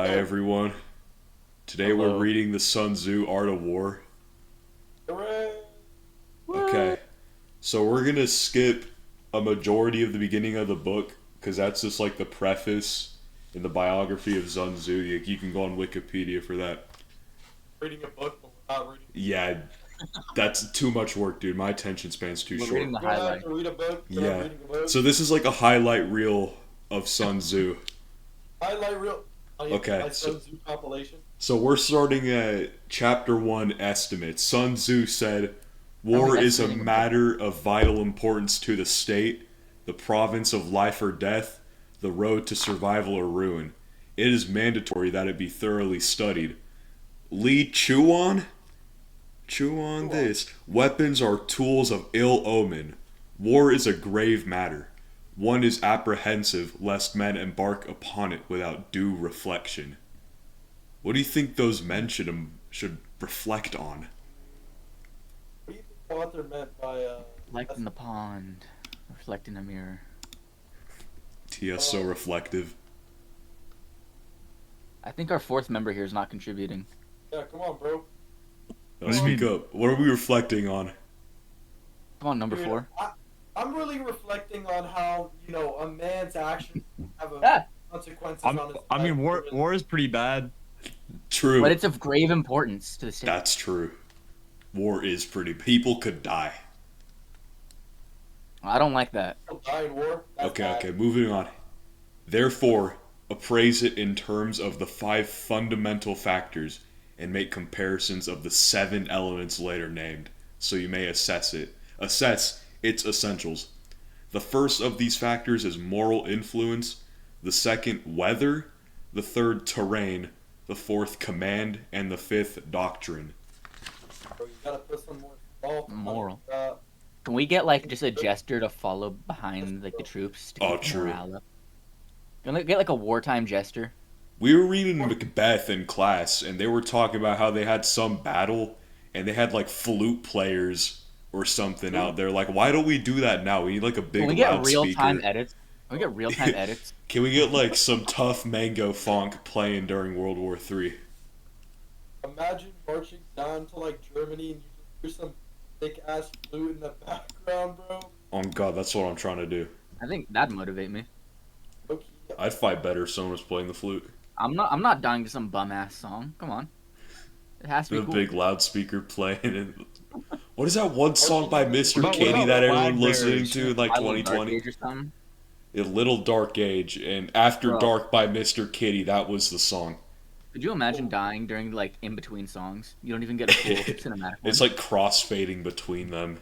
Hi everyone. Today we're Hello. reading the Sun Tzu Art of War. Hooray! Okay, so we're gonna skip a majority of the beginning of the book because that's just like the preface in the biography of Sun Tzu. You can go on Wikipedia for that. Reading a book, but we're not reading. Yeah, that's too much work, dude. My attention span's too We're short. reading the You don't have highlight. to read a book, but I'm Yeah. reading a book. So this is like a highlight reel of Sun Tzu. Highlight real. Okay, My so- Sun Tzu compilation. So we're starting at chapter 1 estimates. Sun Tzu said, war we is a estimating a book? matter of vital importance to the state, the province of life or death, the road to survival or ruin. It is mandatory that it be thoroughly studied. Lee, chew on? Chew on this. Weapons are tools of ill omen. War is a grave matter. One is apprehensive lest men embark upon it without due reflection. What do you think those men should reflect on? What do you think the author meant by Reflect in the pond. Reflect in a mirror. T.S. so reflective. I think our fourth member here is not contributing. Yeah, come on, bro. Now speak up. What are we reflecting on? Come on, number Dude, 4. I'm really reflecting on how a man's actions have Yeah. consequences on his I mean, life. war is pretty bad. True. But it's of grave importance to the state. That's true. War is pretty. People could die. I don't like that. People die in war. That's bad. Okay, moving on. Therefore, appraise it in terms of the 5 fundamental factors and make comparisons of the 7 elements later named, so you may assess its essentials. The first of these factors is moral influence, the second, weather, the third, terrain, the fourth, command, and the fifth, doctrine. Bro, you gotta put some more salt on Moral. it. Can we get like just a jester to follow behind like the troops to Oh, keep true. morale up? Gonna get like a wartime jester. We were reading Macbeth in class, and they were talking about how they had some battle, and they had like flute players or something out there. Like, why don't we do that now? We need like a big Can we get loudspeaker. real-time edits? Can we get real-time edits? Can we get like some tough mango funk playing during World War III? Imagine marching down to like Germany and you just hear some thick ass flute in the background, bro. Oh god, that's what I'm trying to do. I think that'd motivate me. Okay. I'd fight better if someone was playing the flute. I'm not dying to some bum ass song. Come on. It has to The be cool. big loudspeaker playing. And... What is that one song by Mr. What Kitty about that everyone Blackberries? listening to in like I Love Dark 2020? Age or something. A Little Dark Age and After Bro. Dark by Mr. Kitty. That was the song. Could you imagine dying during like in between songs? You don't even get a cool cinematic one. It's like crossfading between them.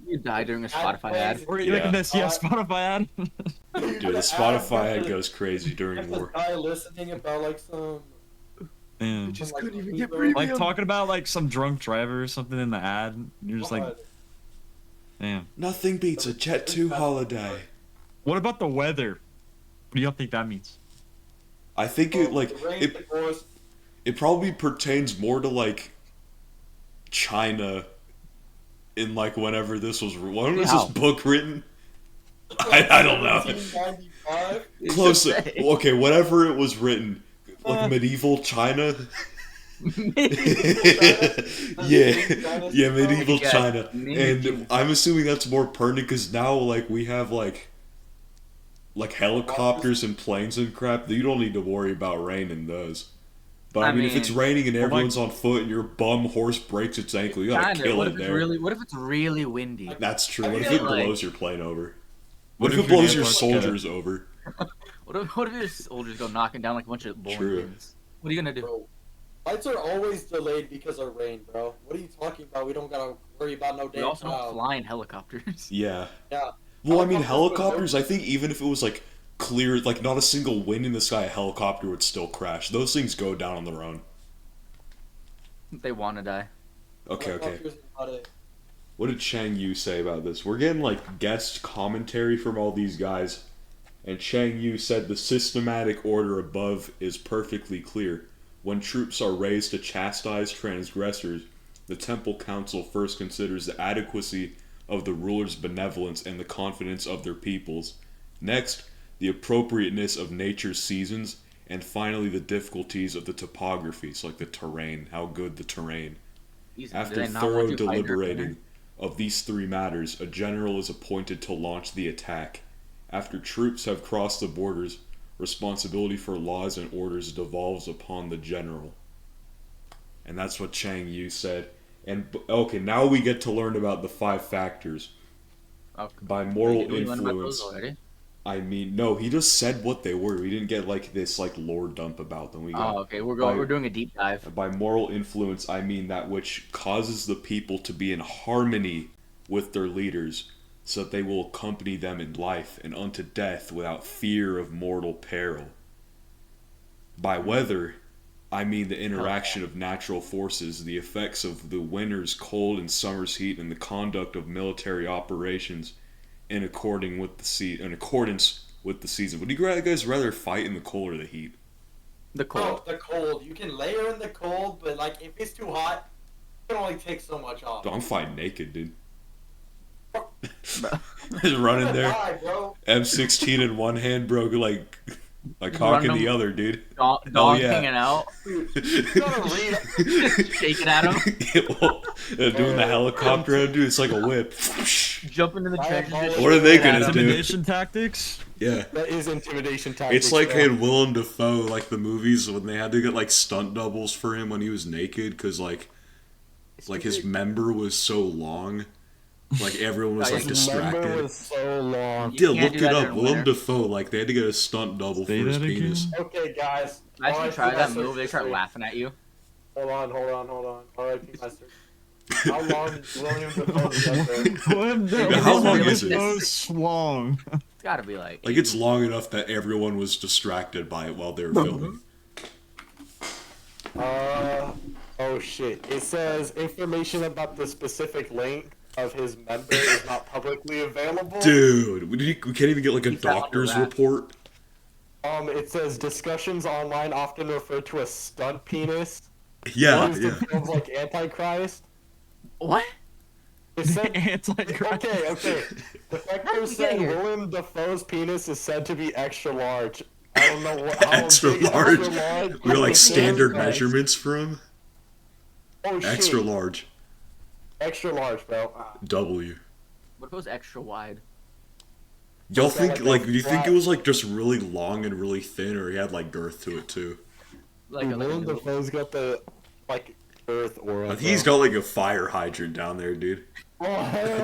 You die during a Spotify ad. Or you Yeah. making this? Yeah, Spotify ad. Dude, the Spotify ad goes crazy during There's this war. guy listening about like some. Man. Just couldn't even get Like talking about like some drunk driver or something in the ad. And you're just like, damn. Nothing beats a Jet 2 holiday. What about the weather? What do you think that means? I think it probably pertains more to like China in like whenever this was when was How? this book written? I don't know. 1795. Close. It's just Okay, whenever it was written, like medieval China. yeah, medieval Yeah, China, medieval and I'm assuming that's more pertinent because now like we have like helicopters and planes and crap. You don't need to worry about rain in those. But I I mean, if it's mean- raining and Well, like- everyone's on foot and your bum horse breaks its ankle, you gotta Kinda. kill What it if it's there. what if it's really windy? That's true. I What if feel it like- blows your plane over? What What if if it your blows your neighbor's soldiers over? What if your soldiers go knocking down like a bunch of bowling True. pins? What are you gonna do? Bro, flights are always delayed because of rain, bro. What are you talking about? We don't gotta worry about no We damn also don't cloud. fly in helicopters. Yeah. Yeah. Well, I mean, Helicopters helicopters. I think even if it was like clear, like not a single wind in the sky, a helicopter would still crash. Those things go down on their own. They wanna die. Okay. Helicopters are not a- What did Chang Yu say about this? We're getting like guest commentary from all these guys, and Chang Yu said the systematic order above is perfectly clear. When troops are raised to chastise transgressors, the Temple Council first considers the adequacy of the ruler's benevolence and the confidence of their peoples. Next, the appropriateness of nature's seasons, and finally the difficulties of the topographies, like the terrain, how good the terrain. Easy. Do After they not want thorough you fighting their deliberating of these three matters, a general is appointed to launch the attack. After troops have crossed the borders, responsibility for laws and orders devolves upon the general. And that's what Chang Yu said. And okay, now we get to learn about the 5 factors. Okay. By moral Did we learn about influence. those already? I mean, no, he just said what they were. We didn't get like this like lore dump about them. We got Oh, okay. We're by, doing a deep dive. by moral influence, I mean that which causes the people to be in harmony with their leaders, so that they will accompany them in life and unto death without fear of mortal peril. By weather, I mean the interaction of natural forces, the effects of the winter's cold and summer's heat, and the conduct of military operations in accordance with the season. Would you guys rather fight in the cold or the heat? The cold. Oh, the cold. You can layer in the cold, but like if it's too hot, you can only take so much off. I'm fighting naked, dude. Just running there. Why, bro? M16 in one hand, bro, like cock in the other, dude. Dog yeah. hanging out. You gotta read. Shaking at him. Doing the helicopter, dude, it's like a whip. Jumping in the trenches. just What are they shooting at gonna him. do? Intimidation tactics? Yeah. That is intimidation tactics. It's like bro. in Willem Dafoe, like the movies when they had to get like stunt doubles for him when he was naked, because like his member was so long, like everyone was Oh, like yeah, His member distracted. was so long. You Yeah, can't look do it that up. during Willem winter. Dafoe, like they had to get a stunt double Say for his that again? penis. Okay, guys. Imagine you R.I.P. try that my move, they start surgery. laughing at you. Hold on. R.I.P. my surgery. How long William Dafoe was up there? William How long really is it? so swung. It's gotta be like. Like it's long enough that everyone was distracted by it while they were filming. Oh shit. It says information about the specific link of his member is not publicly available. Dude, we can't even get like a Keep that under doctor's wraps. report. It says discussions online often refer to a stunt penis. Yeah, Used in yeah. films like Antichrist. What? It said, Antichrist. okay. The How factor did we get said here? Willem Dafoe's penis is said to be extra large. I don't know how Extra big large. Extra large. We're like standard Guys. measurements for him. Oh shit. Extra large. Extra large, bro. W. What if it was extra wide? Y'all Okay, think like like do you think it was like just really long and really thin, or he had like girth to it too? Like a Willem little. Dafoe's got the like earth aura. I think he's got like a fire hydrant down there, dude. Oh hell no!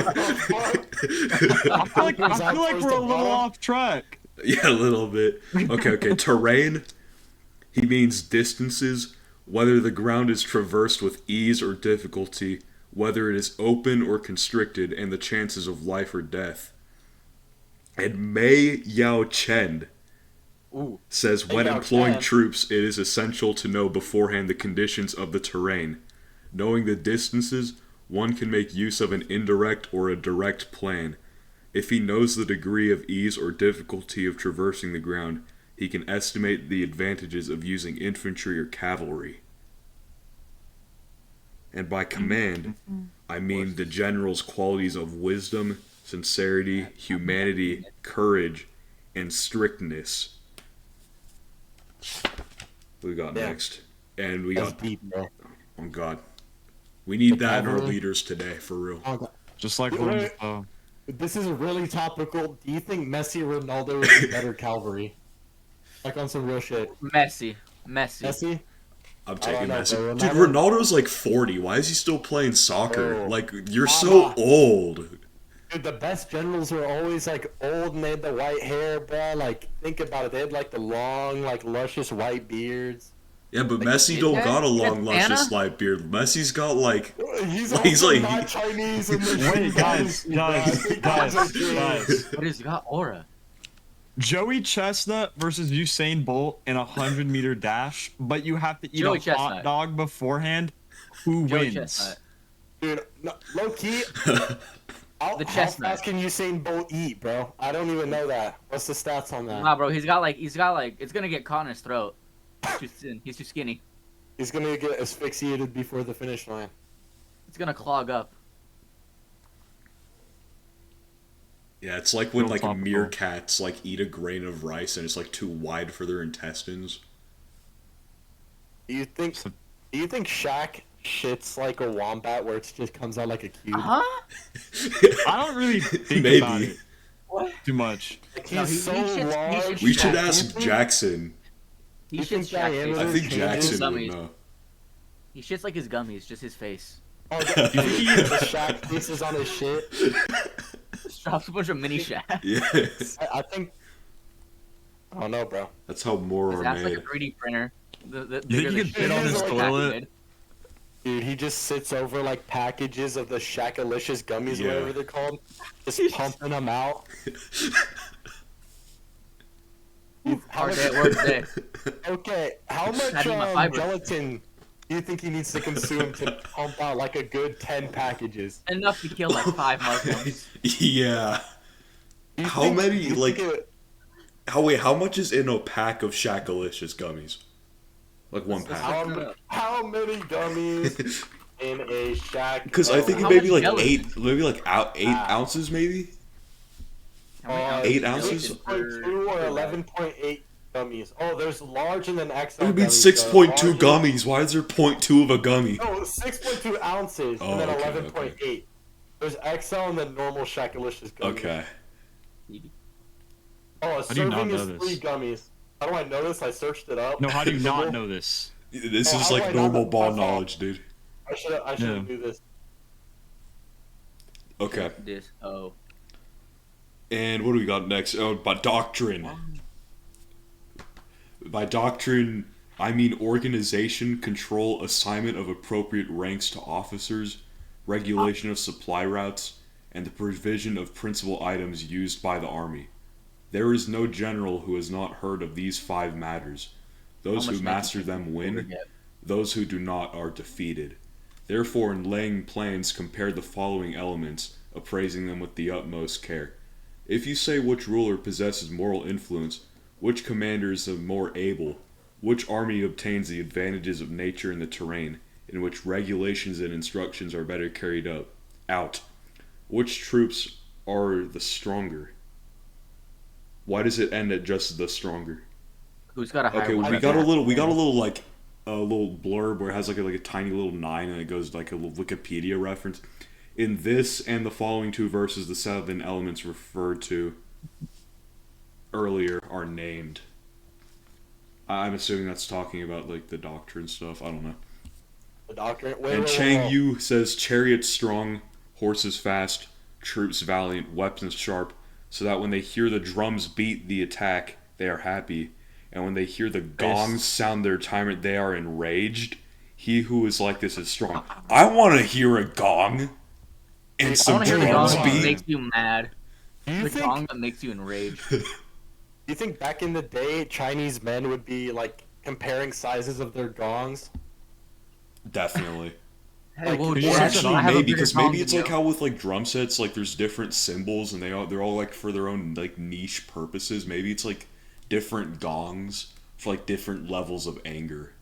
What the fuck? I feel like we're a little off track. Yeah, a little bit. Okay. Terrain. He means distances, whether the ground is traversed with ease or difficulty, whether it is open or constricted, and the chances of life or death. And Mei Yao Chen Ooh. says Mei when Yao employing Chen. troops, it is essential to know beforehand the conditions of the terrain. Knowing the distances, one can make use of an indirect or a direct plan. If he knows the degree of ease or difficulty of traversing the ground, he can estimate the advantages of using infantry or cavalry. And by command, I mean the general's qualities of wisdom, sincerity, humanity, courage, and strictness. We got Yeah. next. And we That's got, deep, bro. oh god. We need The that in our cavalry? leaders today, for real. Oh, God. Just like Wait, William wait. Dafoe. This is really topical. Do you think Messi or Ronaldo is better cavalry? Like on some real shit. Messi. Messi? I'm I taking don't know, Messi. bro. Dude, Ronaldo- Ronaldo's like 40. Why is he still playing soccer? Bro. Like, you're so Mama. old. Dude, the best generals were always like old and they had the white hair, bro. Like, think about it. They had like the long, like luscious white beards. Yeah, but Messi don't yeah, got a long, yeah, luscious Anna? light beard. Messi's got like, He's He's also like- not Chinese and the Wait, guys. What is? You got aura. Joey Chestnut versus Usain Bolt in a 100-meter dash, but you have to eat Joey a hot Chestnut. dog beforehand. Who Joey wins? Chestnut. Dude, no, low key. How chestnut. fast can Usain Bolt eat, bro? I don't even know that. What's the stats on that? Nah, bro, he's got like, it's gonna get caught in his throat. He's too thin. He's too skinny. He's gonna get asphyxiated before the finish line. It's gonna clog up. Yeah, it's like when Real like topical. meerkats like eat a grain of rice and it's like too wide for their intestines. Do you think? So- Do you think Shaq shits like a wombat, where it just comes out like a cube? Huh? I don't really think Maybe. about it What? too much. Like, No, he's so he shits- he large. shits We should Shaq. ask Jackson. He You think shits Shaq diameter face. I think changes? Jackson would Gummies. know. He shits like his gummies, just his face. Oh, the Shaq pieces on his shit. Just drops a bunch of mini Shaq. Yes. I think. I don't know, bro. That's how more His are app's like a made. 3D printer. The You think bigger you the could shit fit on the his more Shaq toilet? he made. Dude, he just sits over like packages of the Shaq-alicious gummies, Yeah. whatever they're called, just pumping them out. How Hard much, day at work today. okay, how much Gotta eat my fiber. gelatin do you think he needs to consume to pump out like a good 10 packages? Enough to kill like 5 Muslims. Yeah. Do you How think- many, do you like- think it- How much is in a pack of Shaq-alicious gummies? Like one pack. how many gummies in a Shaq? Because I think How maybe much like gelatin? eight ounces maybe. How many 8 ounces? ounces? 6.2 or 11.8 gummies. Oh, there's large and then XL. What do you mean gummies, 6.2 large- gummies? Why is there 0.2 of a gummy? No, 6.2 ounces Oh, and then okay, 11.8. There's XL and then normal Shaq-alicious gummies. Okay. Oh, a How do you not serving know is this? 3 gummies. How do I know this? I searched it up. No, how do you not Google. know this? This Oh, is how do I like not normal know? ball My fault. knowledge, dude. I should Yeah. do this. Okay. This. Oh. And what do we got next? Oh, by doctrine. By doctrine, I mean organization, control, assignment of appropriate ranks to officers, regulation of supply routes, and the provision of principal items used by the army. There is no general who has not heard of these 5 matters. Those How who much master Nike them can you win, forget? those who do not are defeated. Therefore, in laying plans, compare the following elements, appraising them with the utmost care. If you say which ruler possesses moral influence, which commander is the more able, which army obtains the advantages of nature and the terrain, in which regulations and instructions are better carried out, which troops are the stronger. Why does it end at just the stronger? Who's got a higher Okay, one? we got a little like a little blurb where it has like a tiny little 9 and it goes like a little Wikipedia reference. In this and the following 2 verses, the 7 elements referred to earlier are named. I'm assuming that's talking about like the doctrine stuff. I don't know. The doctor. And Chang Yu says, chariots strong, horses fast, troops valiant, weapons sharp, so that when they hear the drums beat the attack, they are happy, and when they hear the gongs sound their timer, they are enraged. He who is like this is strong. I want to hear a gong and I some want to hear the drums gong that beat. makes you mad. Do you The think? gong that makes you enraged. Do you think back in the day, Chinese men would be like comparing sizes of their gongs? Definitely. Hey, Like, whoa, well, Dad, Actually, I have a maybe bigger because gong maybe it's than like you. how with like drum sets, like there's different symbols and they're all like for their own like niche purposes. Maybe it's like different gongs for like different levels of anger.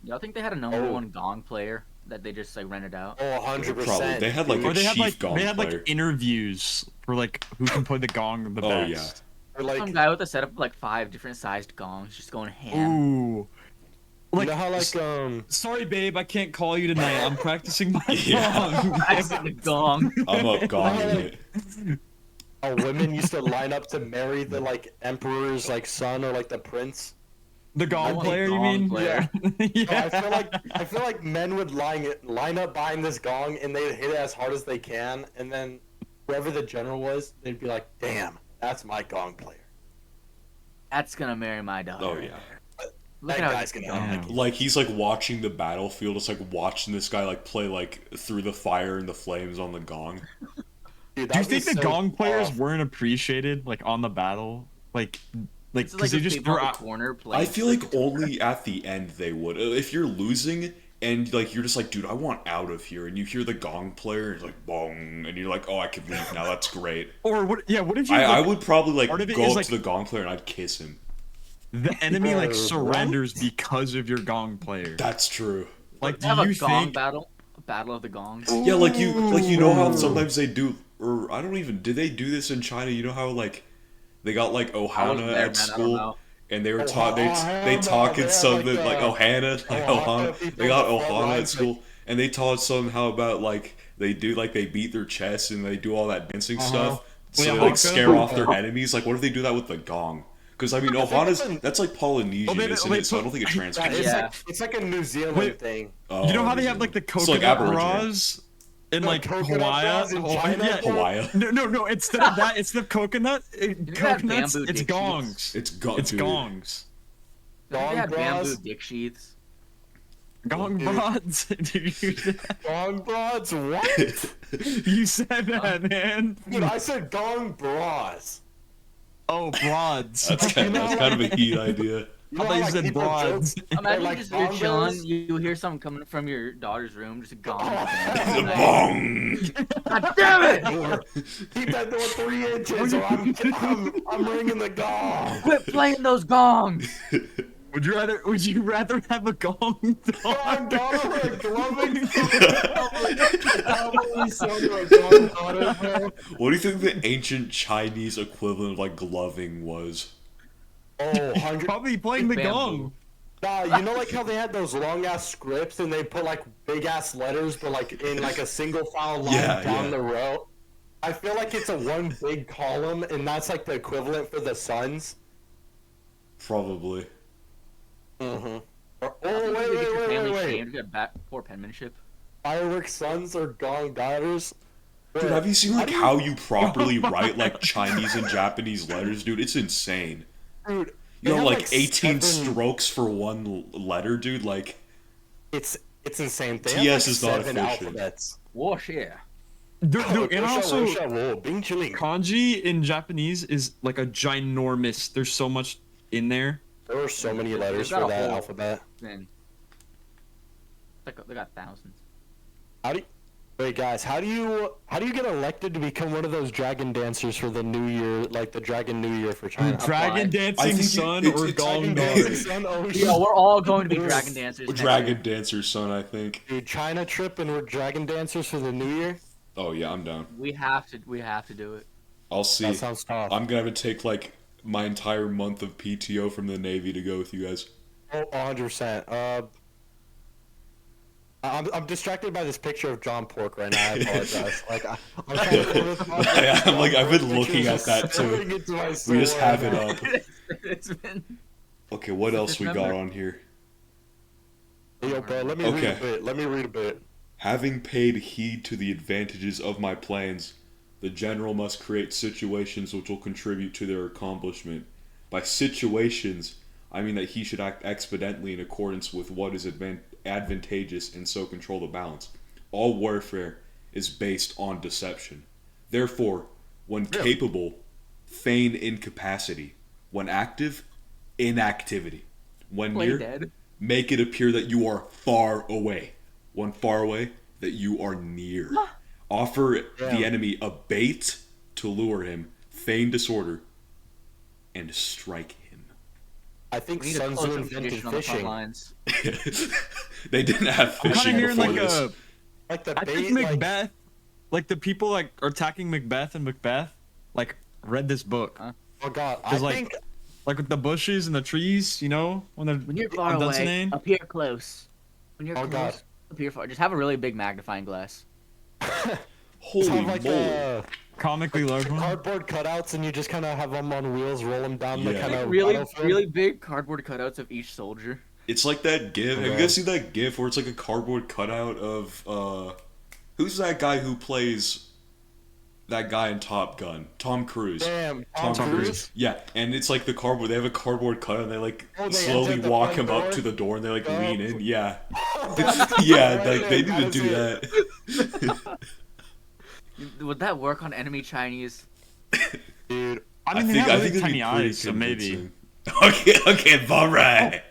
Y'all think they had a number Oh. 1 gong player that they just like rented out? Oh, 100%. Probably. They had, like, Or a they had chief like gong player. interviews for like who can play the gong the Oh, best. Or like, Some guy with a setup of like 5 different sized gongs just going ham. Ooh. you know how like Sorry, babe, I can't call you tonight. I'm practicing my Yeah. gong. I said the gong. I'm up gonging it. how women used to line up to marry the like emperor's like son or like the prince. The gong want player, you gong mean? player. Yeah. No, I feel like men would line up behind this gong and they'd hit it as hard as they can, and then whoever the general was, they'd be like, "Damn, that's my gong player." That's gonna marry my daughter. Oh yeah. Look That at how guy's it's gonna going. have Like he's like watching the battlefield. It's like watching this guy like play like through the fire and the flames on the gong. Dude, Do you that'd be think the so gong players tough. weren't appreciated like on the battle? Like It's because like they the just people throw in the out. corner playing. I feel like only at the end they would. If you're losing and like you're just like, dude, I want out of here, and you hear the gong player, it's like bong, and you're like, oh, I can leave now. That's great. Or what? Yeah, what if you? I like, would probably like part of it go is, up like- to the gong player and I'd kiss him. the enemy like What? surrenders because of your gong player. That's true. Like, They have do a you gong think? battle, a battle of the gongs. Yeah, like you know how sometimes they do or I don't even, did they do this in China? You know how like they got like I wasn't Ohana there, at man. I don't school, know. and they were taught they Ohana, talk they in have like something like the Ohana, like Ohana Ohana. people They in got the front Ohana at lines, like, school, and they taught somehow about like they do like they beat their chests and they do all that dancing stuff, so Yeah, they like Haka. scare off their enemies. Like, what if they do that with the gong? Because I mean, Ohana's that's like Polynesian, Well, isn't it? So I don't think it yeah, translates. Yeah. it's like a New Zealand Wait. thing. Oh, You know how New they have like the Zealand. It's like coconut Aboriginal. bras in The like coconut Hawaii? bras in China? Yeah. Hawaii. No. Instead of that, it's the coconut. Didn't they have Coconuts. bamboo It's dick gongs. It's go- It's dude. gongs. Don't they have Gong bamboo bras? dick sheaths? Gong Dude. broads. Did you say that? Gong broads? What? You said that, man. Dude, I said gong bras. Oh, broads. That's kind of a heat idea. You I thought you how, said people broads. joke- Imagine like just you're bongos? chilling, you hear something coming from your daughter's room, just a gong. Oh, Bong. God damn it! Keep that door 3 inches or I'm ringing the gong. Quit playing those gongs! Would you rather have a gong Gong dog? daughter or a gloving? Probably so to a gong daughter, bro. What do you think the ancient Chinese equivalent of like gloving was? Oh, 100. Probably playing the Bamboo. gong. Nah, you know like how they had those long ass scripts and they put like big ass letters, but like in like a single file line Yeah, down yeah. the row. I feel like it's a one big column, and that's like the equivalent for the suns. Probably. Mm-hmm. Oh Did wait, you get your family wait. shamed at poor penmanship? Fireworks suns or gong daughters? Dude, have you seen like how you properly write like Chinese and Japanese letters, dude? It's insane. Dude, You they know, have, like 18 seven- strokes for one letter, dude. Like, It's insane. They TS have, like, is not 7 efficient. alphabets. Wash, yeah. Dude, and also Bing chilling. kanji in Japanese is like a ginormous. There's so much in there. There were so many letters They've got for a that whole- alphabet. Then they got thousands. How do you, wait, guys? How do you get elected to become one of those dragon dancers for the New Year, like the Dragon New Year for China? Dragon I dancing think son it's- or it's gong Dragon daughter. dancing son? Oh, Yo, shit. we're all going to be dragon dancers. next Dragon year. Dancer's son, I think. Dude, China trip and we're dragon dancers for the New Year. Oh yeah, I'm down. We have to do it. I'll see. That sounds tough. I'm gonna have to take like my entire month of PTO from the Navy to go with you guys. Oh, 100%. I'm distracted by this picture of John Pork right now. I apologize. Like, I'm trying to pull this up. Yeah, I'm like, I've been John Pork looking picture at is that, too. staring into my We just soul have right it now. up. It's been. Okay, what else we got Remember. on here? Yo, bro, let me Okay. read a bit. Let me read a bit. Having paid heed to the advantages of my plans, the general must create situations which will contribute to their accomplishment. By situations, I mean that he should act expedently in accordance with what is advantageous and so control the balance. All warfare is based on deception. Therefore, when capable, feign incapacity. When active, inactivity. When Play near, dead. make it appear that you are far away. When far away, that you are near. Offer the enemy a bait to lure him, feign disorder, and strike him. I think We need a Sun Tzu close invented tradition on the front fishing. lines. They didn't have I'm kind fishing of hearing before like this. a. Like the I bait, think Macbeth, like the people like are attacking Macbeth and Macbeth, like read this book. Huh? oh god, I 'Cause, like, think Like with the bushes and the trees, you know, when they're When you're far on away, Dunsinane. appear close. When you're Oh, close, God. appear far. Just have a really big magnifying glass. Holy have like moly. Comically large one. cardboard cutouts, and you just kind of have them on wheels, roll them down the Yeah. kind of Really big cardboard cutouts of each soldier. It's like that gif. Have you Okay. guys seen that gif where it's like a cardboard cutout of who's that guy who plays that guy in Top Gun? Tom Cruise. Damn, Tom Cruise. Yeah, and it's like the cardboard. They have a cardboard cutout, and they like Oh, they slowly enter the walk front him up door? to the door, and they like Oh. lean in. Yeah, That's yeah, right like they there, need to do that. Would that work on enemy Chinese? dude. I mean, they have really it'd be tiny pretty eyes, so maybe. convincing. Okay, all right.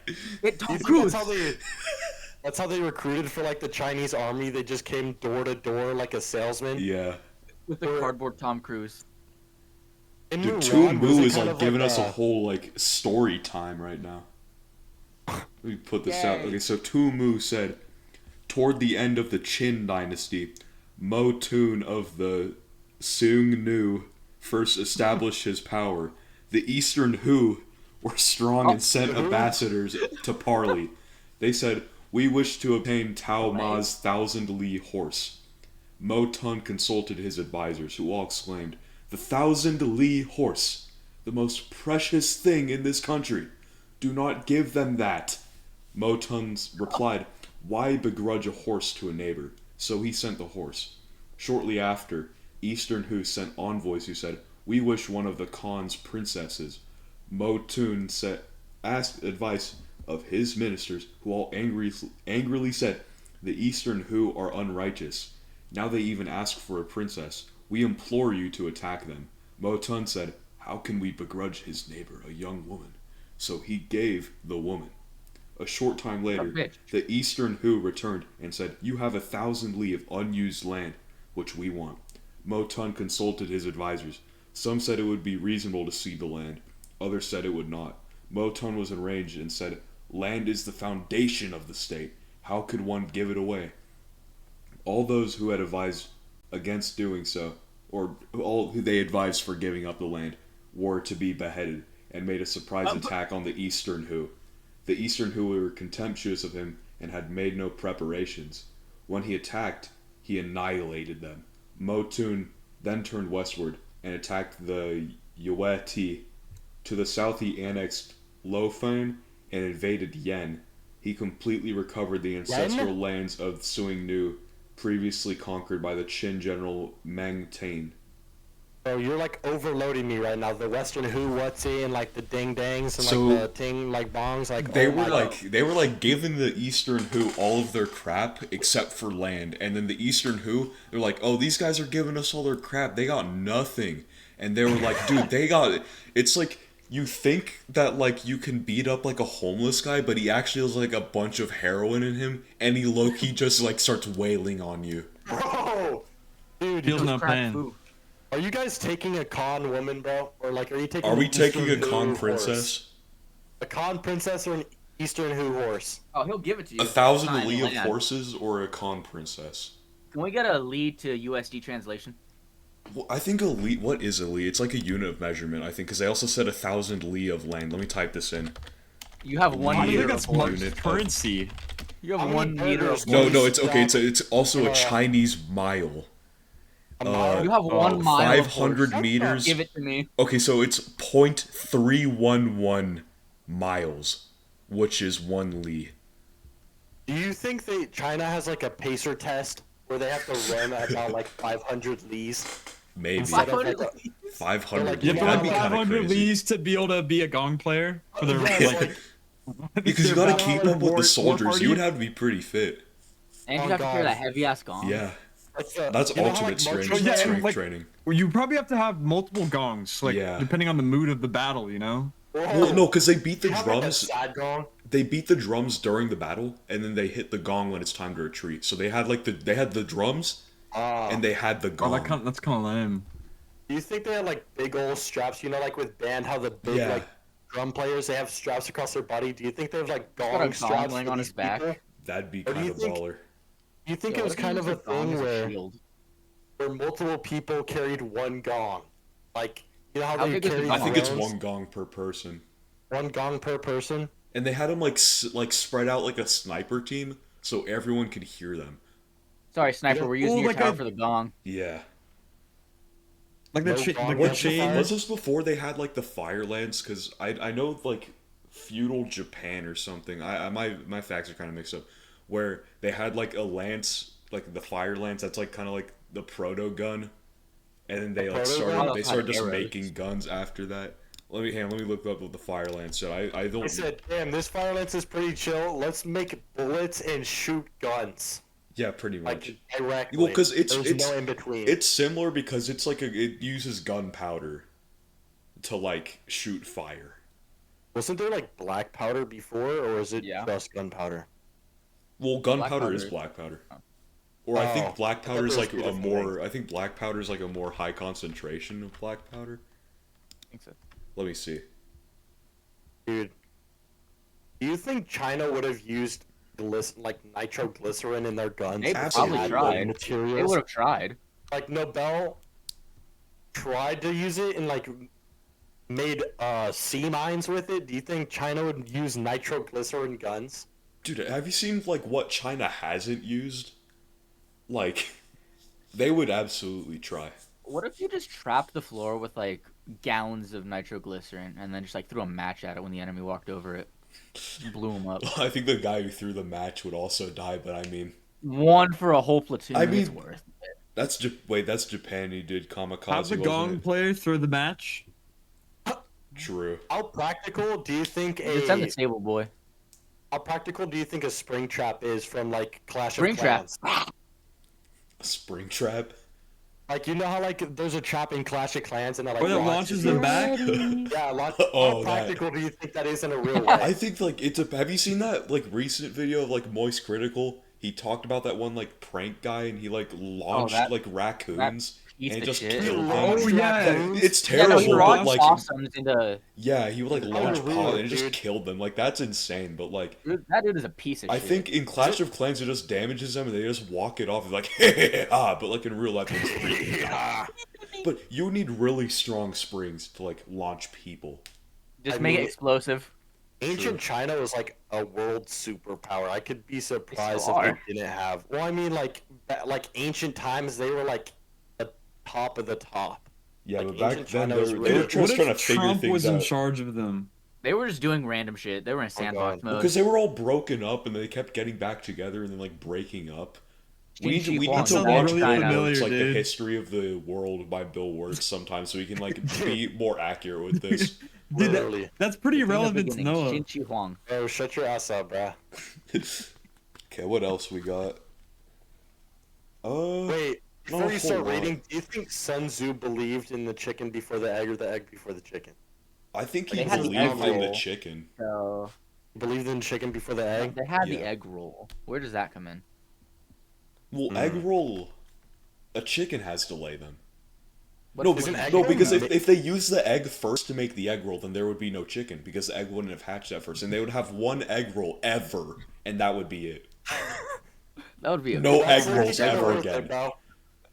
It Tom You think Cruise. that's how they recruited for like the Chinese army. They just came door to door like a salesman. Yeah, With the cardboard Tom Cruise. In dude, Mulan, Tu was Mu it is kind like of giving like us a whole like story time right now. Let me put this out. Yay. Okay, so Tu Mu said, toward the end of the Qin dynasty, Mo Tun of the Sun Tzu first established his power, the Eastern Hu were strong and sent ambassadors to parley. They said, "We wish to obtain Tao Ma's 1,000 li horse." Mo Tun consulted his advisors, who all exclaimed, "The 1,000 li horse, the most precious thing in this country. Do not give them that." Mo Tun replied, "Why begrudge a horse to a neighbor?" So he sent the horse. Shortly after, Eastern Hu sent envoys who said, "We wish one of the Khan's princesses." Mo Tun asked advice of his ministers, who all angrily said, "The Eastern Hu are unrighteous. Now they even ask for a princess. We implore you to attack them." Mo Tun said, "How can we begrudge his neighbor a young woman?" So he gave the woman. A short time later, the Eastern Hu returned and said, "You have 1,000 li of unused land, which we want." Mo Tun consulted his advisors. Some said it would be reasonable to cede the land. Others said it would not. Mo Tun was enraged and said, "Land is the foundation of the state. How could one give it away?" All those who had advised against doing so, or all who they advised for giving up the land, were to be beheaded, and made a surprise attack on the Eastern Hu. The Eastern Hu were contemptuous of him and had made no preparations. When he attacked, he annihilated them. Mo Tun then turned westward and attacked the Yue Ti. To the south he annexed Lofan and invaded Yen. He completely recovered the ancestral lands of Suing Nu, previously conquered by the Qin general Meng Tain. Bro, you're like overloading me right now. The Western Who, what's and like the ding dangs and So, like the ting like bongs, like They oh were my like they were like giving the Eastern Hu all of their crap except for land, and then the Eastern Hu, they're like, "Oh, these guys are giving us all their crap. They got nothing." And they were like, "Dude, they got." It's like you think that like you can beat up like a homeless guy, but he actually has like a bunch of heroin in him, and he low key just like starts wailing on you. bro, dude, Feels no pain. are you guys taking a con woman, bro, or like are you taking? Are we an taking a Eastern Who con horse? princess? A con princess or an Eastern Who horse? Oh, he'll give it to you. 1,000 Fine, li of land. horses or a con princess? Can we get a lead to USD translation? Well, I think a li. What is a li? It's like a unit of measurement. I think because they also said 1,000 li of land. Let me type this in. You have I I meter think of that's horse. unit of- currency. You have How many 1 meter of acres? No, horse. no, it's okay. It's also a Chinese mile. A mile? You have 1 mile of 500 horse. meters. Give it to me. Okay, so it's 0.311 miles, which is 1 li. Do you think China has like a pacer test where they have to run at about like 500 lees? Maybe Instead of, like, 500. like, You Yeah, have That'd to be have kind of 500 crazy. leads to be able to be a gong player for their Yeah, like. Because you their gotta battle keep or up with war the soldiers. party. You would have to be pretty fit. And Oh, you have to carry God. that heavy ass gong. Yeah, like that's you know how, ultimate like, strength, marching Yeah, band- strength like- training. Well, you probably have to have multiple gongs, like Yeah. depending on the mood of the battle, you know. Well, no, because they beat the You have, like, a drums. sad gong. They beat the drums during the battle, and then they hit the gong when it's time to retreat. So they had like they had the drums, and they had the Oh, gong. that's kind of lame. Do you think they had like big old straps? You know, like with band, how the big Yeah. like drum players they have straps across their body. Do you think they have like got a gong gong straps laying for on these his back. people? That'd be Or do kind you of think- baller. Do you think Yo, it was what if you kind use of a the gong thing as a where shield? multiple people carried one gong? Like you know how, How they big is the carry gong? I think it's drones? one gong per person, One gong per person. and they had them like spread out like a sniper team, so everyone could hear them. Sorry, sniper. We're using Oh, your like tower a- for the gong. Yeah. Like No the gong like What the chain. was this before they had like the fire lance? Because I know like feudal Japan or something. My facts are kind of mixed up. Where they had like a lance, like the fire lance. That's like kind of like the proto gun, and then they like proto gun? started Oh, they that's started like just arrows. making guns after that. Let me look up what the fire lance said. I don't. I said, "Damn, this fire lance is pretty chill. Let's make bullets and shoot guns Yeah, pretty much. like directly." Well, 'cause it's- There's it's- no in between. It's similar because it's like it uses gunpowder to like shoot fire. Wasn't there like black powder before, or is it Yeah. just gunpowder? Well, gunpowder is powder. black powder. Or I Oh, think black I thought powder is there like was two a different more. I think black powder is like a more high concentration of black powder. I think so. Let me see. Dude, do you think China would have used like nitroglycerin in their guns? They if probably had, tried. like, They materials? would have tried. Like Nobel tried to use it and like made sea mines with it, do you think China would use nitroglycerin guns? Dude, have you seen like what China hasn't used? Like, they would absolutely try. What if you just trapped the floor with like gallons of nitroglycerin and then just like threw a match at it when the enemy walked over it, blew him up? I think the guy who threw the match would also die, but I mean, One for a whole platoon. I It's mean, worth. wait, that's Japan. He did kamikaze, Have the wasn't gong it? player throw the match. True. How practical do you think Just send the stable boy. how practical do you think a spring trap is from like Clash Spring of trap. Clans? A spring trap? Like you know how like there's a trap in Clash of Clans and it like Or that launches them back. Yeah, Oh, how that. practical do you think that is in a real way? I think like have you seen that like recent video of like Moist Critical? He talked about that one like prank guy and he like launched that- like raccoons piece and of just shit. killed them. Oh, yeah. It's Yeah, no, terrible, he but launched like possums into. yeah, he would like launch real, pot and dude. just killed them. Like that's insane, but like That dude is a piece of I shit. think in Clash of Clans it just damages them and they just walk it off like but like in real life it's freaking Yeah. But you need really strong springs to like launch people. Just I make mean, it explosive. Ancient China was like a world superpower. I could be surprised still if are. they didn't have. Well, I mean, like ancient times, they were like the top of the top. Yeah, Like, but back ancient then China they was were, really- they were What just trying to if figure Trump things was in out. charge of them? They were just doing random shit. They were in sandbox God. mode. Because they were all broken up and they kept getting back together and then like breaking up. We need to Huang watch sounds really Bill familiar, Wurt's like the dude. history of the world by Bill Wirt sometimes so we can like be more accurate with this. Dude, Literally. that's pretty From the relevant to beginning, know. Xin Shi Huang. Oh, shut your ass up, bruh. Okay, what else we got? Wait, not before a you start whole lot. rating, do you think Sun Tzu believed in the chicken before the egg or the egg before the chicken? I think he They had the believed egg in the roll. chicken. So Believed in chicken before the egg? they had the Yeah. egg roll. Where does that come in? Well, egg roll, a chicken has to lay them. What No, is an because, egg no, roll because ma- if they use the egg first to make the egg roll, then there would be no chicken because the egg wouldn't have hatched at first, and they would have one egg roll ever, and that would be it. That would be a No That's egg really rolls kinda ever worth again. it, bro.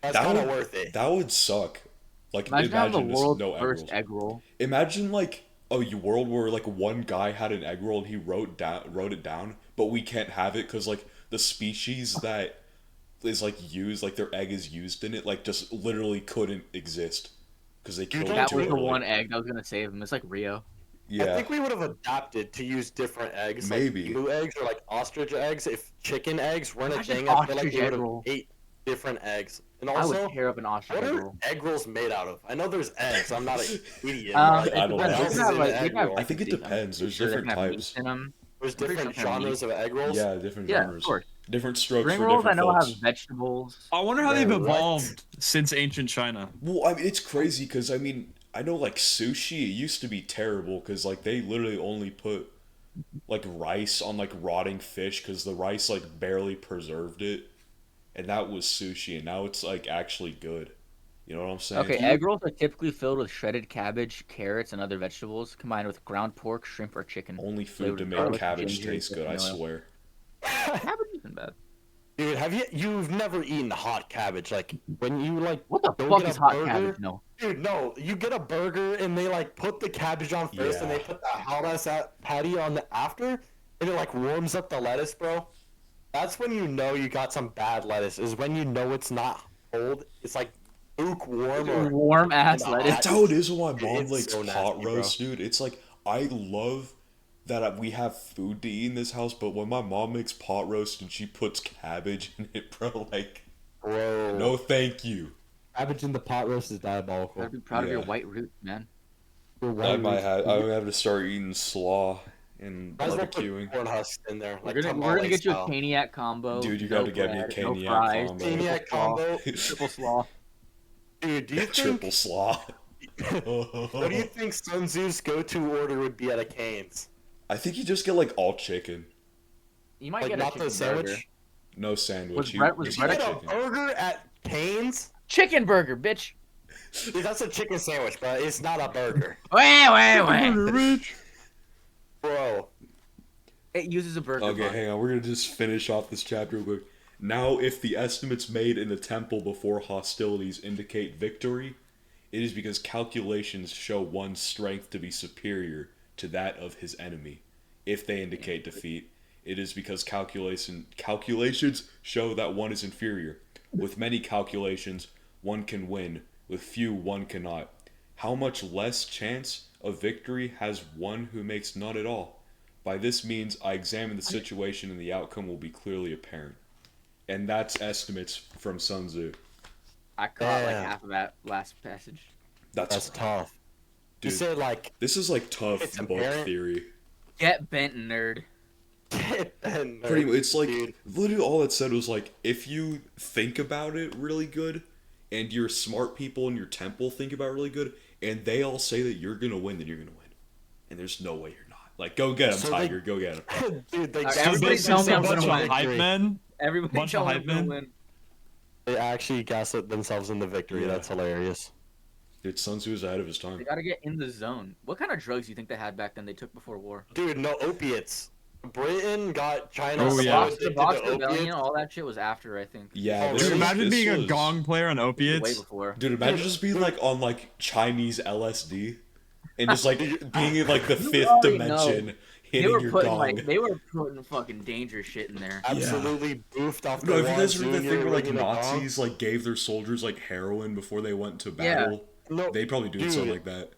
That's That kind of would- worth it. That would suck. Like Imagine having imagine the just world's no egg first rolls. egg roll. Imagine like a world where like one guy had an egg roll and he wrote it down, but we can't have it because like the species that is like used, like their egg is used in it, like just literally couldn't exist because they killed it That too was the early. one egg that was gonna save him. It's like Rio. I Yeah, think we would have adapted to use different eggs, Maybe. like emu eggs or like ostrich eggs. If chicken eggs weren't a Imagine thing, I feel like ostrich we would egg have roll. ate different eggs. And I also, would tear up an ostrich what egg are roll. egg rolls made out of? I know there's eggs. I'm not an idiot. It but, I don't what know. else depends. is They can have, in like, an they egg can have roll? I think it frequencies. I'm depends. There's sure they different can have types. meat in 'em. There's I'm pretty different sure they have genres of egg rolls. Yeah, different Yeah, genres. of course. Different strokes Spring for rolls I different know folks. have vegetables. I wonder how they've What? evolved since ancient China. Well, I mean, it's crazy because I mean, I know like sushi. It used to be terrible because like they literally only put like rice on like rotting fish because the rice like barely preserved it, and that was sushi. And now it's like actually good. You know what I'm saying? Okay, egg rolls are typically filled with shredded cabbage, carrots, and other vegetables, combined with ground pork, shrimp, or chicken. Only food flavored to with make garlic, cabbage ginger, taste good. I and oil. swear. Cabbage isn't bad. Dude, you've never eaten hot cabbage? Like when you like What the go fuck get is a hot burger- cabbage? No. Dude, no, you get a burger and they like put the cabbage on first and they Yeah. put the hot ass patty on the after and it like warms up the lettuce, bro. That's when you know you got some bad lettuce. Is when you know it's not cold. It's like lukewarm or Warm ass and lettuce. That's how it is when my mom It's likes so pot nasty, bro. roast, dude. It's like I love that we have food to eat in this house, but when my mom makes pot roast and she puts cabbage in it, bro, like bro. no, thank you. Cabbage in the pot roast is diabolical. Gotta be proud of your Yeah. white roots, man. I might have to start eating slaw and Might as well barbecuing. put corn husks in there. We're Like gonna get you a style. caniac combo. Dude, you no gotta get me a bread, no caniac fries, combo. Caniac combo. triple slaw. Dude, do you Triple think slaw. what do you think Sun Tzu's go-to order would be at a Cane's? I think you just get like all chicken, You might Like get a not chicken the sandwich? burger. no sandwich. Was You bread- was just You bread get get a chicken. burger at Cane's? Chicken burger, bitch. Dude, that's a chicken sandwich, but it's not a burger. Wait. Bro. It uses a burger Okay, bun. hang on. We're gonna just finish off this chapter real quick. Now, if the estimates made in the temple before hostilities indicate victory, It is because calculations show one's strength to be superior to that of his enemy. If they indicate defeat, it is because calculations show that one is inferior. With many calculations, one can win. With few, one cannot. How much less chance of victory has one who makes none at all? By this means, I examine the situation and the outcome will be clearly apparent. And that's estimates from Sun Tzu. I caught like Yeah. half of that last passage. That's tough. Dude, You say like this is like tough It's book apparent. theory. Get bent, nerd. Pretty much, it's like dude. literally all it said was like if you think about it really good, and your smart people in your temple think about it really good, and they all say that you're gonna win, then you're gonna win, and there's no way you're not. Like, go get him, So Tiger. Go get him. Dude, they Alright, guess everybody themselves tell me in I'm the gonna bunch of win. hype victory. men. Everybody Bunch tell of me hype I'm gonna men. win. They actually gas themselves in the victory. Yeah. That's hilarious. Dude, Sun Tzu was ahead of his They time. gotta get in the zone. What kind of drugs do you think they had back then they took before war? Dude, no opiates. Britain got China Oh, so yeah. The addicted Box to Rebellion, opiates. all that shit was after, I think. Yeah, Oh, this Dude, Dude, was- imagine this being a was- gong player on Way opiates. before. Dude, imagine just being like on like Chinese LSD, and just like being in like the You fifth already dimension, They hitting were your putting gong. they were putting fucking dangerous shit in there. Absolutely boofed off the No, have you wall. guys heard that thing where like ringing a gong? Nazis like gave their soldiers like heroin before they went to battle? No, They probably do something dude. like that.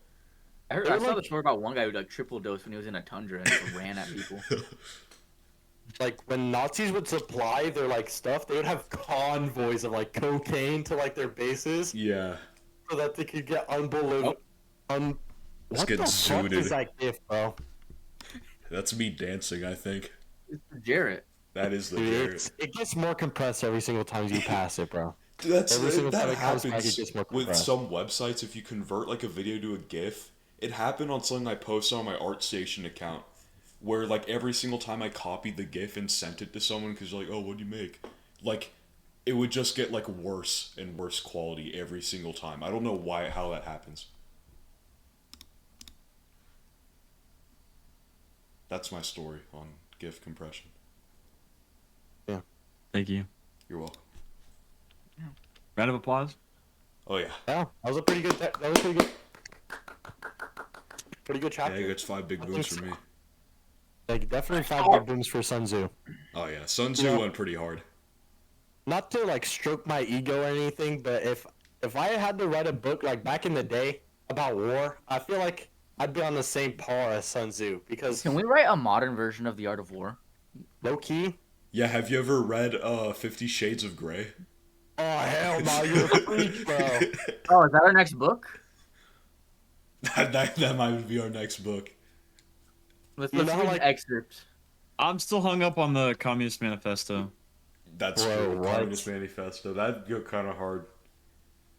I They're saw the like- story about one guy who like triple dosed when he was in a tundra and just ran at people. Like when Nazis would supply their like stuff, they would have convoys of like cocaine to like their bases Yeah. so that they could get unbelievable. Just What get the fuck zooted. is that gift, bro? That's me dancing, I think. It's Jarrett. That is the Dude, Garrett. it gets more compressed every single time you pass it, bro. Dude, every single that time it comes back, happens it gets more with compressed. some websites. If you convert like a video to a GIF, it happened on something I posted on my ArtStation account, where like every single time I copied the GIF and sent it to someone, because like, oh, what'd you make? Like, it would just get like worse and worse quality every single time. I don't know how that happens. That's my story on GIF compression. Thank you. You're welcome. Round of applause. Oh yeah, Yeah, that was a pretty good. That was pretty good. Pretty good yeah, chapter. he gets 5 big I booms think for me. Like definitely 5 big booms for Sun Tzu. Oh yeah, Sun Tzu Yeah. went pretty hard. Not to like stroke my ego or anything, but if I had to write a book like back in the day about war, I feel like I'd be on the same par as Sun Tzu because Can we write a modern version of The Art of War? low key. Yeah, have you ever read 50 Shades of Grey? Oh hell no, you're a freak, bro. Oh, is that our next book? that might be our next book. Let's You know how, read like- the excerpt. I'm still hung up on the Communist Manifesto. That's Bro, true. what? Communist Manifesto. That'd go kind of hard.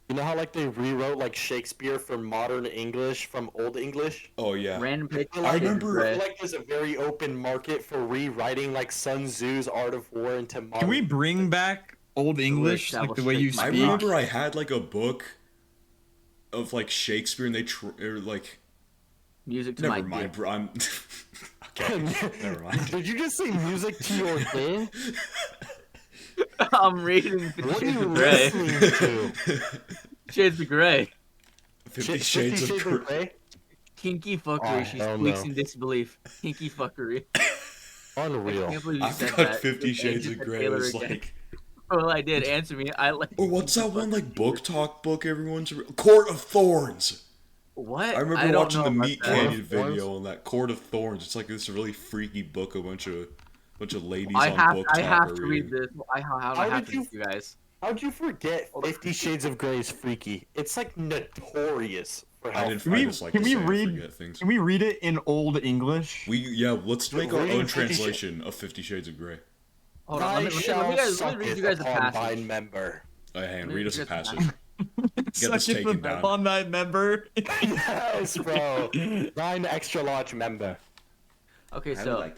You know how like they rewrote like Shakespeare from modern English from old English? Oh yeah. Random picture. feel like- remember- I feel like there's a very open market for rewriting like Sun Tzu's Art of War into modern. Can we bring back Old English, like the way you establish I speak? remember I had like a book of like Shakespeare, and they or like Music to never my mind. dick. Bro, I'm okay. Never mind. Did you just say music to your thing? I'm reading Fifty What are Shades you of Grey. listening to? Shades of Grey. 50 Shades of Grey. Grey? Kinky fuckery. Oh, She hell squeaks no. in disbelief. Kinky fuckery. I Unreal. can't believe you I've said got that. 50 You Shades just of said Grey. Taylor It's again. like, Well, I did. Answer me. I like. or what's that one like book talk book everyone's Court of Thorns. What? I remember don't watching know the about Meat that. Canyon Court of Thorns? video on that Court of Thorns. It's like this really freaky book. A bunch of ladies I on have. book I talk have are to read reading. this. How How I have did to read you guys. How'd you forget 50 Shades of Grey is freaky? It's like notorious for I how didn't. Can I we- just like can to we say I read- forget things. Can we read it in Old English? Let's make our Reading own 50 translation of 50 Shades of Grey. Hold on. Let me read you guys a upon passage. thine member. Oh, hang on, Let me read us a get the passage. passage. Get this Suck it taken for down. on that member. Yes, bro. 9 extra large member. Okay, so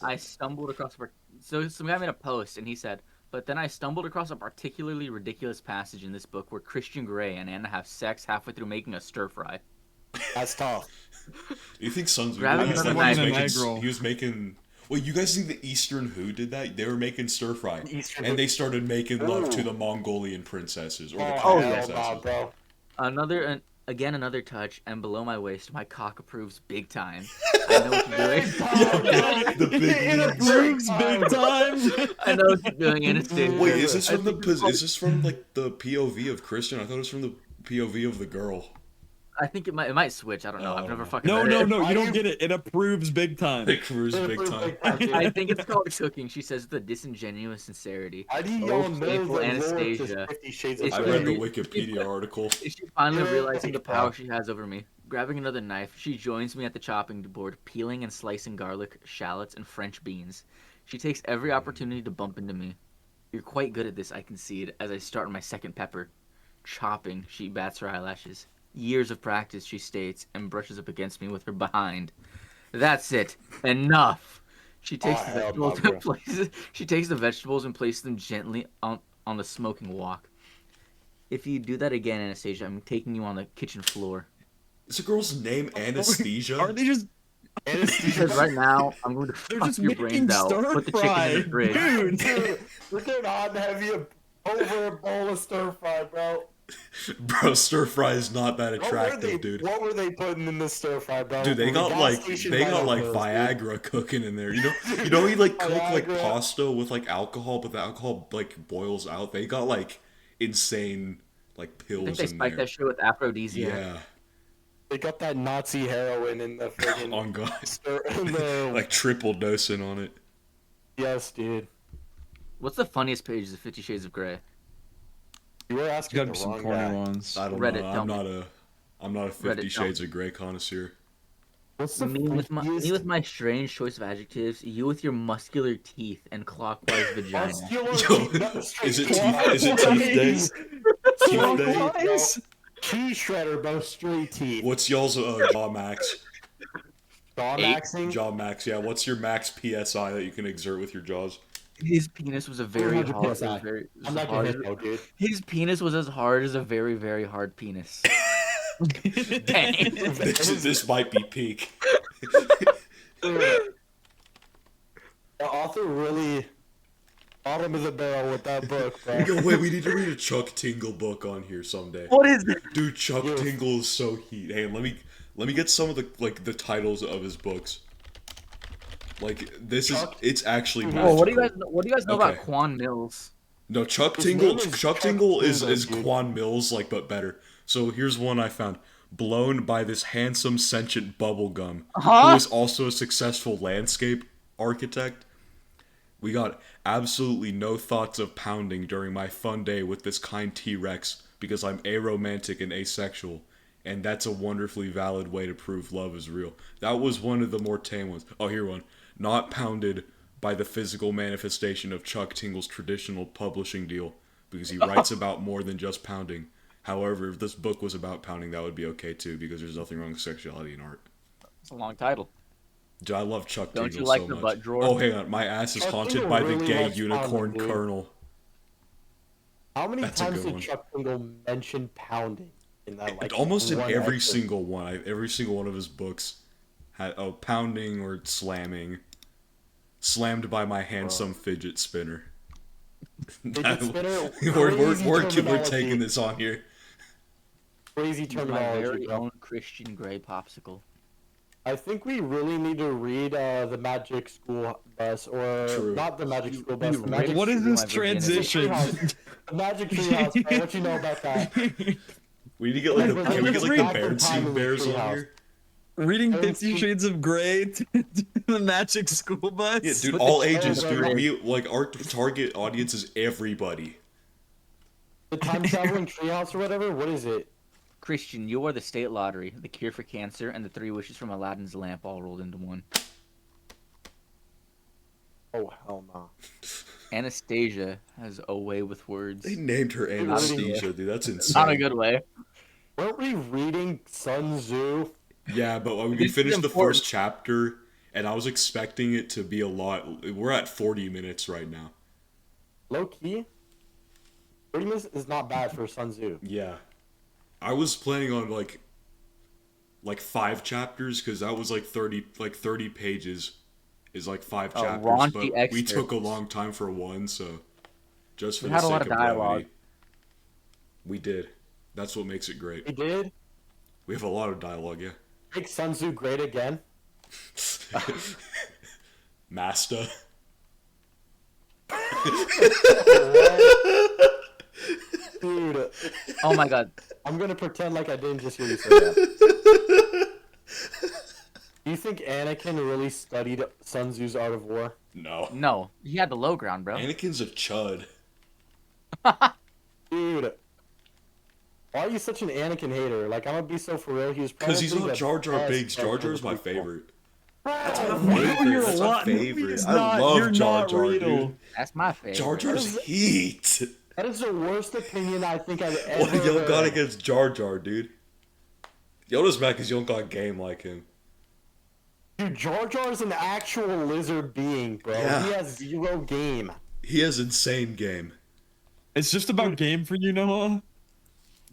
I stumbled across some guy made a post and he said, but then I stumbled across a particularly ridiculous passage in this book where Christian Grey and Anna have sex halfway through making a stir fry. That's tough. Do you think Sun Tzu Grabbing did that? the Like, knife. he was making. Wait, you guys think the Eastern Who did that? They were making stir fry, Eastern and Who- they started making love to Ooh. the Mongolian princesses or the Oh, Khan hell princesses. nah, bro. Again, another touch, and below my waist, my cock approves big time. I know what you're doing. The big It leagues. approves big time. I know what you're doing, Anastasia. Wait, is this I from the think it's called- is this from like the POV of Christian? I thought it was from the POV of the girl. I think it might switch. I don't know. I've never fucking No, read no, it. no. You don't get it. It approves big time. It cruise big time. I think it's called cooking. She says with a disingenuous sincerity. How do you Oh, y'all know faithful that Anastasia. 50 Shades It's of I Grey? read the really- Wikipedia article. Is she finally Yeah, realizing the power yeah. she has over me? Grabbing another knife, she joins me at the chopping board, peeling and slicing garlic, shallots, and French beans. She takes every opportunity to bump into me. You're quite good at this, I concede, as I start my second pepper. Chopping, she bats her eyelashes. Years of practice, she states, and brushes up against me with her behind. That's it. Enough. She takes the hell vegetables no, and places. She takes the vegetables and places them gently on the smoking wok. If you do that again, Anastasia, I'm taking you on the kitchen floor. Is the girl's name Anesthesia? Are they just? She says, right now, I'm going to They're fuck just your making brains out. stir Put the chicken in the fry, fridge. dude. Dude, look at how heavy over a bowl of stir fry, bro. Bro, stir fry is not that attractive, dude. What were they putting in the stir fry, bro? Dude, they The got gas like station they right got up like those, Viagra cooking in there. You know, you like cook like Viagra. pasta with like alcohol, but the alcohol like boils out. They got like insane like I think pills they in spiked there. that shit with aphrodisiac. Yeah, They got that Nazi heroin in the friggin' on God, stir in the like triple dosing on it. yes, dude. What's the funniest pages of 50 Shades of Grey? You were There's asking gotta the be some wrong corny guy. ones. I don't Reddit, know. tell I'm not a 50 Reddit, tell Shades of Grey connoisseur. What's the Me with freakiest my strange choice of adjectives, you with your muscular teeth and clockwise vagina. muscular Yo, teeth, not straight is it teeth. teeth? Is it teeth day? Teeth day? Clockwise? Key shredder, bro, straight teeth. What's y'all's jaw max? Jaw maxing? Jaw max, yeah. What's your max PSI that you can exert with your jaws? His penis was a very 200 hard. PSI. I'm not gonna hit though, dude. His penis was as hard as a very, very hard penis. Dang. This might be peak. The author really bottom of the barrel with that book, bro. Yo, wait, we need to read a Chuck Tingle book on here someday. What is it? Dude, Chuck Yo. Tingle is so heat. Hey, let me get some of the titles of his books. Like it's actually Oh, what do you magical. guys know about Okay. Quan Mills? No, Chuck His Tingle. name is Chuck Chuck Tingle is Tingle, is dude. Quan Mills, like, but better. So here's one I found. Blown by this handsome sentient bubblegum, who is also a successful landscape architect. We got absolutely no thoughts of pounding during my fun day with this kind T-Rex because I'm aromantic and asexual, and that's a wonderfully valid way to prove love is real. That was one of the more tame ones. Oh, here one. Not pounded by the physical manifestation of Chuck Tingle's traditional publishing deal, because he writes about more than just pounding. However, if this book was about pounding, that would be okay too, because there's nothing wrong with sexuality in art. It's a long title. Dude, I love Chuck Don't Tingle you like so the much. butt drawer? Oh, hang on. My ass is Chuck haunted Tingle by the really gay loves unicorn pounding, dude. colonel. How many That's a times good did one. Chuck Tingle mention pounding in that? Like Almost in one every excerpt? single one. Every single one of his books had pounding or slamming. Slammed by my handsome fidget spinner. Fidget spinner? we're Crazy terminology. taking this on here. Crazy My terminology, very bro. own Christian Grey popsicle. I think we really need to read the Magic School Bus, or True. not the Magic School Bus. The Magic, What is this My virginity. transition? the Magic Treehouse, bro. What you know about that? We need to get like Like, can we get like the back in time Beartooth in the Bears on treehouse. here? Reading I 50 see- Shades of Grey to the Magic School Bus? Yeah, dude, Look all at ages, Taylor dude. Swift. We like our target audience is everybody. The time traveling treehouse or whatever. What is it? Christian, you are the state lottery, the cure for cancer, and the 3 wishes from Aladdin's lamp all rolled into one. Oh hell no. Anastasia has a way with words. They named her Not a Anesthesia, dude. That's insane. Not a good way. Weren't we reading Sun Tzu? Yeah, but we This is finished the important. first chapter, and I was expecting it to be a lot. We're at 40 minutes right now. Low key. 30 minutes is not bad for Sun Tzu. Yeah, I was planning on like 5 chapters because that was like 30 pages is like 5 Oh, chapters, raunchy but we took a excerpts. long time for one, so just for We the had a sake lot of of dialogue. brevity, we did. That's what makes it great. He did? We have a lot of dialogue, yeah. Make Sun Tzu great again? Master. Dude. Oh my god. I'm gonna pretend like I didn't just hear you say that. Do you think Anakin really studied Sun Tzu's Art of War? No. No. He had the low ground, bro. Anakin's a chud. Dude. Why are you such an Anakin hater? Like, I'm gonna be so for real. He was Because he's probably not the Jar Jar best Binks. Jar Jedi Jar's my people. favorite. That's my my favorite. That's my favorite. I love Jar Jar, dude. That's my favorite. Jar Jar's heat. That is the worst opinion I think I've ever What you heard. got against Jar Jar, dude? Yoda's mad because you don't got game like him. Dude, Jar Jar's an actual lizard being, bro. Yeah. He has 0 game. He has insane game. It's just about game for you, Noah.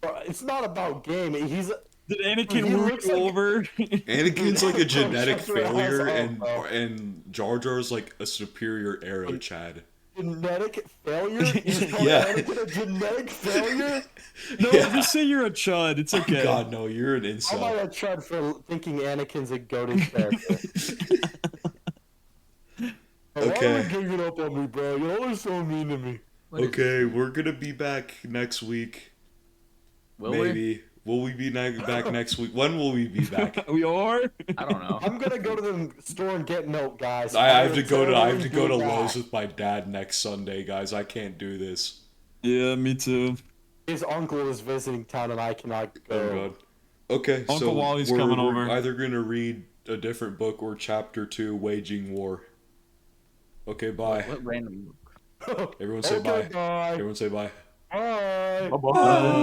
Bro, it's not about game. He's Did He Anakin work looks like- over? Anakin's like a genetic shut your failure, ass up, bro. and Jar Jar's like a superior arrow, Chad. genetic failure. You call Yeah. Anakin a genetic failure. No, Yeah. just say you're a chud. It's okay. God, no, you're an How am incel. I a chud for thinking Anakin's a goated character? Why Okay. are you giving up on me, bro? You're always so mean to me. What is Okay, we're gonna be back next week. Will we? Maybe. Will we be back next week? When will we be back? We are? I don't know. I'm gonna go to the store and get milk, guys. I have to go to Totally be Lowe's back. with my dad next Sunday, guys. I can't do this. Yeah, me too. His uncle is visiting town and I cannot Oh go. god. Okay, Uncle so Wally's we're coming over. either gonna read a different book or chapter 2, Waging War. Okay, bye. What random? Everyone say Okay, bye. bye. Everyone say bye. Bye. Bye.